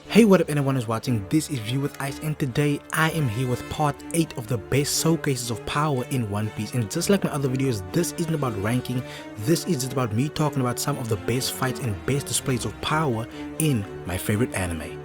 Hey, what up anyone who's watching, this is View with Ice and today I am here with part 8 of the best showcases of power in One Piece. And just like my other videos, this isn't about ranking, this is just about me talking about some of the best fights and best displays of power in my favorite anime.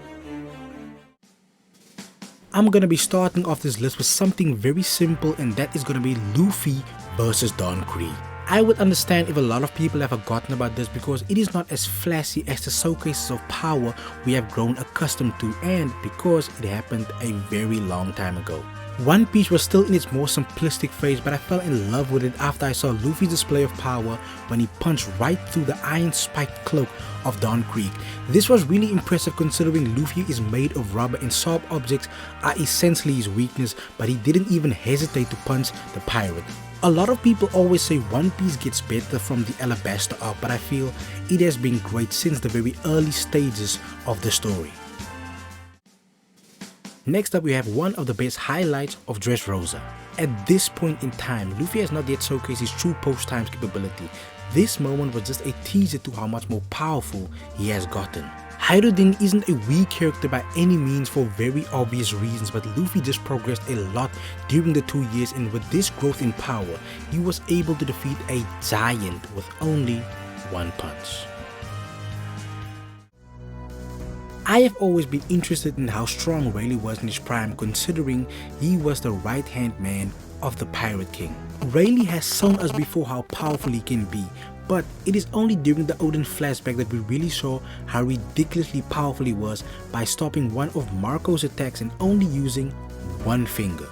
I'm gonna be starting off this list with something very simple, and that is gonna be Luffy versus Don Krieg. I would understand if a lot of people have forgotten about this because it is not as flashy as the showcases of power we have grown accustomed to, and because it happened a very long time ago. One Piece was still in its more simplistic phase, but I fell in love with it after I saw Luffy's display of power when he punched right through the iron spiked cloak of Don Krieg. This was really impressive considering Luffy is made of rubber and sharp objects are essentially his weakness, but he didn't even hesitate to punch the pirate. A lot of people always say One Piece gets better from the Alabasta arc, but I feel it has been great since the very early stages of the story. Next up, we have one of the best highlights of Dressrosa. At this point in time, Luffy has not yet showcased his true post-time capability. This moment was just a teaser to how much more powerful he has gotten. Hydrodin isn't a weak character by any means for very obvious reasons, but Luffy just progressed a lot during the 2 years, and with this growth in power, he was able to defeat a giant with only one punch. I have always been interested in how strong Rayleigh was in his prime, considering he was the right-hand man of the Pirate King. Rayleigh has shown us before how powerful he can be, but it is only during the Odin flashback that we really saw how ridiculously powerful he was by stopping one of Marco's attacks and only using one finger.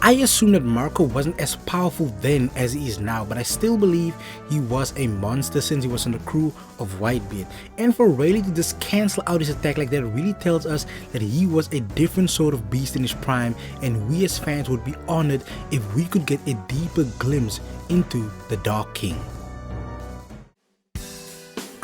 I assume that Marco wasn't as powerful then as he is now, but I still believe he was a monster since he was on the crew of Whitebeard. And for Rayleigh to just cancel out his attack like that really tells us that he was a different sort of beast in his prime, and we as fans would be honored if we could get a deeper glimpse into the Dark King.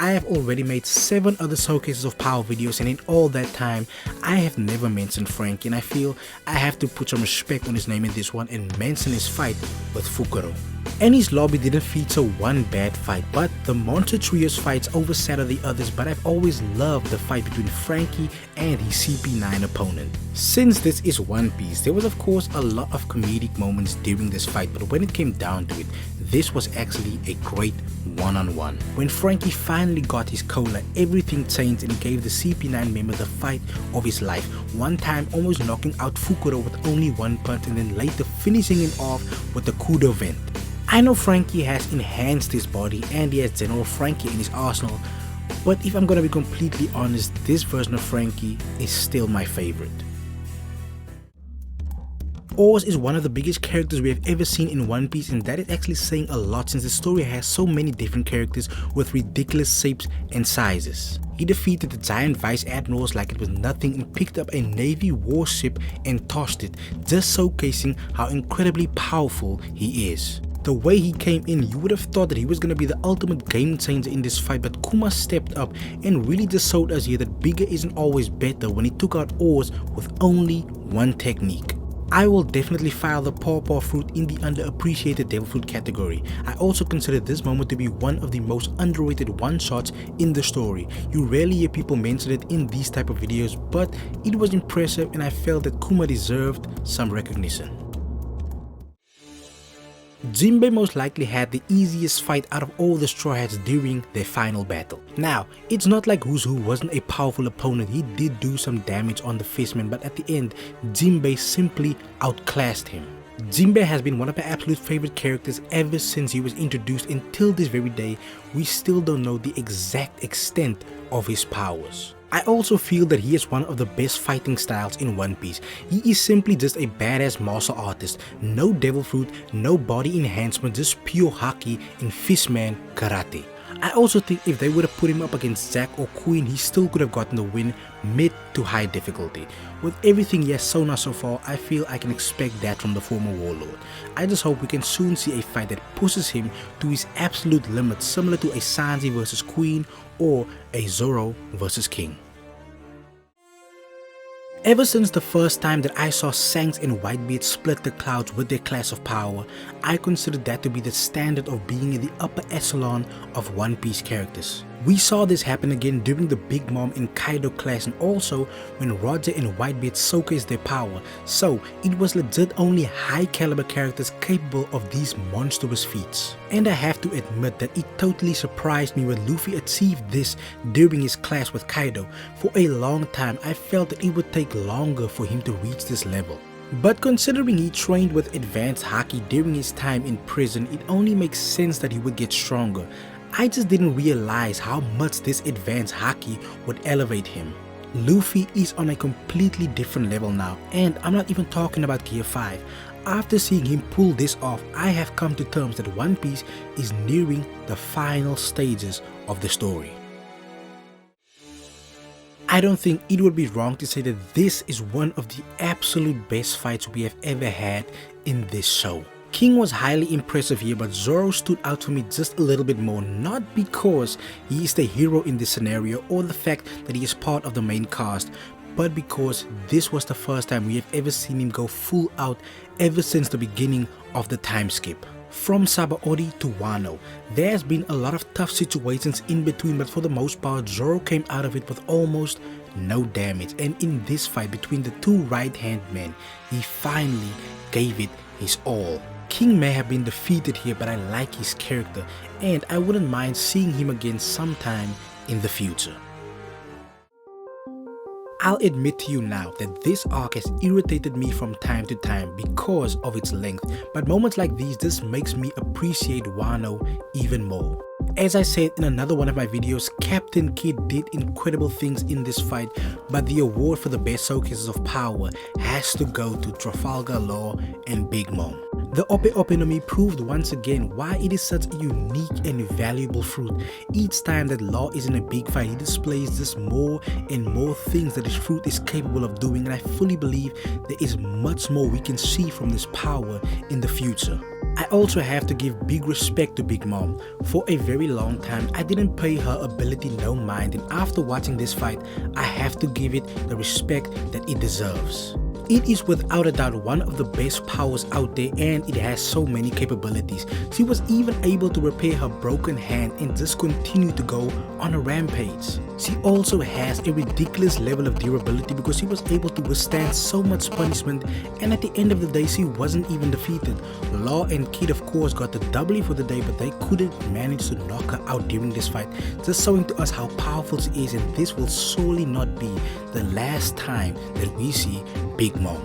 I have already made 7 other showcases of power videos, and in all that time I have never mentioned Franky, and I feel I have to put some respect on his name in this one and mention his fight with Fukuro. And his lobby didn't feature one bad fight, but the Monster Trio's fights overshadow the others, but I've always loved the fight between Franky and his CP9 opponent. Since this is One Piece, there was of course a lot of comedic moments during this fight, but when it came down to it, this was actually a great one-on-one. When Franky finally got his cola, everything changed and gave the CP9 member the fight of his life, one time almost knocking out Fukuro with only one punch and then later finishing him off with the Kudo vent. I know Franky has enhanced his body and he has General Franky in his arsenal, but if I'm gonna be completely honest, this version of Franky is still my favorite. Oars is one of the biggest characters we have ever seen in One Piece, and that is actually saying a lot since the story has so many different characters with ridiculous shapes and sizes. He defeated the giant vice admirals like it was nothing and picked up a navy warship and tossed it, just showcasing how incredibly powerful he is. The way he came in, you would have thought that he was gonna be the ultimate game changer in this fight, but Kuma stepped up and really just showed us here that bigger isn't always better when he took out Oars with only one technique. I will definitely file the Pawpaw Fruit in the underappreciated Devil Fruit category. I also consider this moment to be one of the most underrated one-shots in the story. You rarely hear people mention it in these type of videos, but it was impressive and I felt that Kuma deserved some recognition. Jinbe most likely had the easiest fight out of all the Straw Hats during their final battle. Now, it's not like Who's Who wasn't a powerful opponent, he did do some damage on the fishman, but at the end, Jinbe simply outclassed him. Jinbe has been one of my absolute favorite characters ever since he was introduced. Until this very day, we still don't know the exact extent of his powers. I also feel that he is one of the best fighting styles in One Piece. He is simply just a badass martial artist. No devil fruit, no body enhancement, just pure haki and fishman karate. I also think if they would have put him up against Zack or Queen, he still could have gotten the win mid to high difficulty. With everything he has shown us so far, I feel I can expect that from the former warlord. I just hope we can soon see a fight that pushes him to his absolute limit, similar to a Sanji versus Queen or a Zoro versus King. Ever since the first time that I saw Shanks and Whitebeard split the clouds with their class of power, I considered that to be the standard of being in the upper echelon of One Piece characters. We saw this happen again during the Big Mom and Kaido clash, and also when Roger and Whitebeard showcased their power, so it was legit only high caliber characters capable of these monstrous feats. And I have to admit that it totally surprised me when Luffy achieved this during his clash with Kaido. For a long time I felt that it would take longer for him to reach this level. But considering he trained with advanced haki during his time in prison, it only makes sense that he would get stronger. I just didn't realize how much this advanced haki would elevate him. Luffy is on a completely different level now, and I'm not even talking about Gear 5. After seeing him pull this off, I have come to terms that One Piece is nearing the final stages of the story. I don't think it would be wrong to say that this is one of the absolute best fights we have ever had in this show. King was highly impressive here, but Zoro stood out for me just a little bit more, not because he is the hero in this scenario or the fact that he is part of the main cast, but because this was the first time we have ever seen him go full out ever since the beginning of the time skip. From Sabaody to Wano, there has been a lot of tough situations in between, but for the most part Zoro came out of it with almost no damage, and in this fight between the two right-hand men, he finally gave it his all. King may have been defeated here, but I like his character and I wouldn't mind seeing him again sometime in the future. I'll admit to you now that this arc has irritated me from time to time because of its length, but moments like these just makes me appreciate Wano even more. As I said in another one of my videos, Captain Kidd did incredible things in this fight, but the award for the best showcases of power has to go to Trafalgar Law and Big Mom. The Ope Ope no Mi proved once again why it is such a unique and valuable fruit. Each time that Law is in a big fight, he displays just more and more things that his fruit is capable of doing, and I fully believe there is much more we can see from this power in the future. I also have to give big respect to Big Mom. For a very long time I didn't pay her ability no mind, and after watching this fight I have to give it the respect that it deserves. It is without a doubt one of the best powers out there, and it has so many capabilities. She was even able to repair her broken hand and just continue to go on a rampage. She also has a ridiculous level of durability because she was able to withstand so much punishment, and at the end of the day she wasn't even defeated. Law and Kid of course got the W for the day, but they couldn't manage to knock her out during this fight, just showing to us how powerful she is, and this will surely not be the last time that we see Big Mom.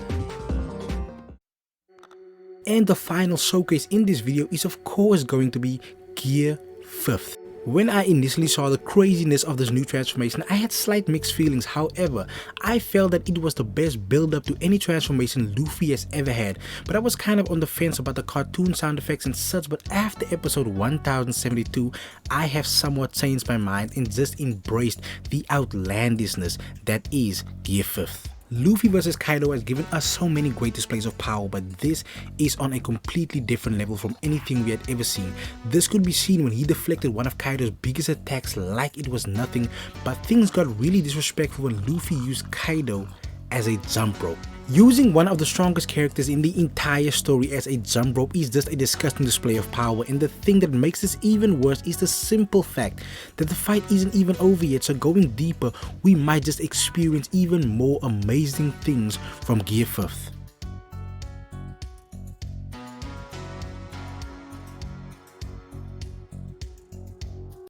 And the final showcase in this video is of course going to be Gear 5th. When I initially saw the craziness of this new transformation, I had slight mixed feelings. However, I felt that it was the best build up to any transformation Luffy has ever had, but I was kind of on the fence about the cartoon sound effects and such. But after episode 1072, I have somewhat changed my mind and just embraced the outlandishness that is Gear 5th. Luffy vs Kaido has given us so many great displays of power, but this is on a completely different level from anything we had ever seen. This could be seen when he deflected one of Kaido's biggest attacks like it was nothing, but things got really disrespectful when Luffy used Kaido as a jump rope. Using one of the strongest characters in the entire story as a jump rope is just a disgusting display of power, and the thing that makes this even worse is the simple fact that the fight isn't even over yet. So going deeper, we might just experience even more amazing things from Gear 5th.